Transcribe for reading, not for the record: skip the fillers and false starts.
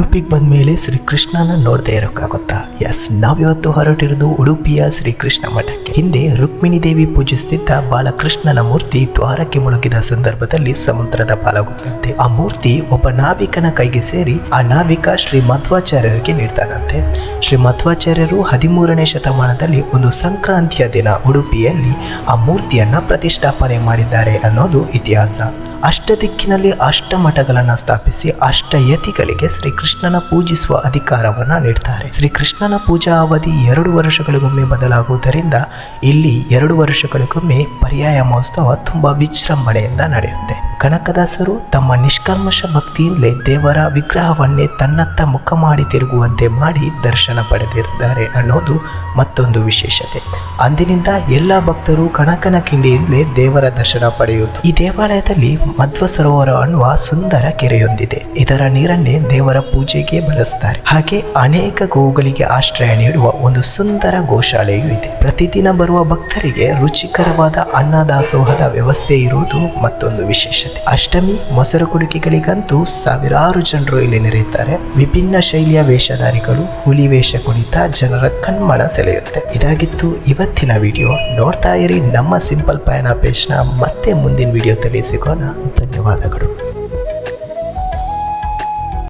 ಉಡುಪಿಗೆ ಬಂದ ಮೇಲೆ ಶ್ರೀಕೃಷ್ಣನ ನೋಡದೆ ಇರೋಕ್ಕಾಗುತ್ತಾ? ಎಸ್, ನಾವಿವತ್ತು ಹೊರಟಿರೋದು ಉಡುಪಿಯ ಶ್ರೀಕೃಷ್ಣ ಮಠಕ್ಕೆ. ಹಿಂದೆ ರುಕ್ಮಿಣಿ ದೇವಿ ಪೂಜಿಸುತ್ತಿದ್ದ ಬಾಲಕೃಷ್ಣನ ಮೂರ್ತಿ ದ್ವಾರಕ್ಕೆ ಮುಳುಗಿದ ಸಂದರ್ಭದಲ್ಲಿ ಸಮುದ್ರದ ಪಾಲಾಗುತ್ತಂತೆ. ಆ ಮೂರ್ತಿ ಒಬ್ಬ ನಾವಿಕನ ಕೈಗೆ ಸೇರಿ ಆ ನಾವಿಕ ಶ್ರೀ ಮಧ್ವಾಚಾರ್ಯರಿಗೆ ನೀಡ್ತಾನಂತೆ. ಶ್ರೀ ಮಧ್ವಾಚಾರ್ಯರು 13ನೇ ಶತಮಾನದಲ್ಲಿ ಒಂದು ಸಂಕ್ರಾಂತಿಯ ದಿನ ಉಡುಪಿಯಲ್ಲಿ ಆ ಮೂರ್ತಿಯನ್ನ ಪ್ರತಿಷ್ಠಾಪನೆ ಮಾಡಿದ್ದಾರೆ ಅನ್ನೋದು ಇತಿಹಾಸ. ಅಷ್ಟದಿಕ್ಕಿನಲ್ಲಿ ಅಷ್ಟಮಠಗಳನ್ನು ಸ್ಥಾಪಿಸಿ ಅಷ್ಟಯತಿಗಳಿಗೆ ಶ್ರೀಕೃಷ್ಣನ ಪೂಜಿಸುವ ಅಧಿಕಾರವನ್ನು ನೀಡ್ತಾರೆ. ಶ್ರೀಕೃಷ್ಣನ ಪೂಜಾ ಅವಧಿ 2 ವರ್ಷಗಳಿಗೊಮ್ಮೆ ಬದಲಾಗುವುದರಿಂದ ಇಲ್ಲಿ 2 ವರ್ಷಗಳಿಗೊಮ್ಮೆ ಪರ್ಯಾಯ ಮಹೋತ್ಸವ ತುಂಬಾ ವಿಜೃಂಭಣೆಯಿಂದ ನಡೆಯುತ್ತೆ. ಕನಕದಾಸರು ತಮ್ಮ ನಿಷ್ಕಲ್ಮಶ ಭಕ್ತಿಯಿಂದಲೇ ದೇವರ ವಿಗ್ರಹವನ್ನೇ ತನ್ನತ್ತ ಮುಖ ಮಾಡಿ ತಿರುಗುವಂತೆ ಮಾಡಿ ದರ್ಶನ ಪಡೆದಿರುತ್ತಾರೆ ಅನ್ನೋದು ಮತ್ತೊಂದು ವಿಶೇಷತೆ. ಅಂದಿನಿಂದ ಎಲ್ಲ ಭಕ್ತರು ಕನಕನ ಕಿಂಡಿಯಿಂದಲೇ ದೇವರ ದರ್ಶನ ಪಡೆಯುವುದು. ಈ ದೇವಾಲಯದಲ್ಲಿ ಮಧ್ವ ಸರೋವರ ಅನ್ನುವ ಸುಂದರ ಕೆರೆಯೊಂದಿದೆ. ಇದರ ನೀರನ್ನೇ ದೇವರ ಪೂಜೆಗೆ ಬಳಸ್ತಾರೆ. ಹಾಗೆ ಅನೇಕ ಗೋವುಗಳಿಗೆ ಆಶ್ರಯ ನೀಡುವ ಒಂದು ಸುಂದರ ಗೋಶಾಲೆಯೂ ಇದೆ. ಪ್ರತಿದಿನ ಬರುವ ಭಕ್ತರಿಗೆ ರುಚಿಕರವಾದ ಅನ್ನದಾಸೋಹದ ವ್ಯವಸ್ಥೆ ಇರುವುದು ಮತ್ತೊಂದು ವಿಶೇಷತೆ. ಅಷ್ಟಮಿ ಮೊಸರು ಕುಡಿಕೆಗಳಿಗಂತೂ ಸಾವಿರಾರು ಜನರು ಇಲ್ಲಿ ನೆರೆಯುತ್ತಾರೆ. ವಿಭಿನ್ನ ಶೈಲಿಯ ವೇಷಧಾರಿಗಳು ಹುಲಿ ವೇಷ ಕುಣಿತ ಜನರ ಕಣ್ಮನ ಸೆಳೆಯುತ್ತೆ. ಇದಾಗಿತ್ತು ಇವತ್ತಿನ ವಿಡಿಯೋ. ನೋಡ್ತಾ ಇರಿ ನಮ್ಮ ಸಿಂಪಲ್ ಪಯಣ ಪೇಜ್ನ. ಮತ್ತೆ ಮುಂದಿನ ವಿಡಿಯೋದಲ್ಲಿ ಸಿಗೋಣ. ಧನ್ಯವಾದಗಳು.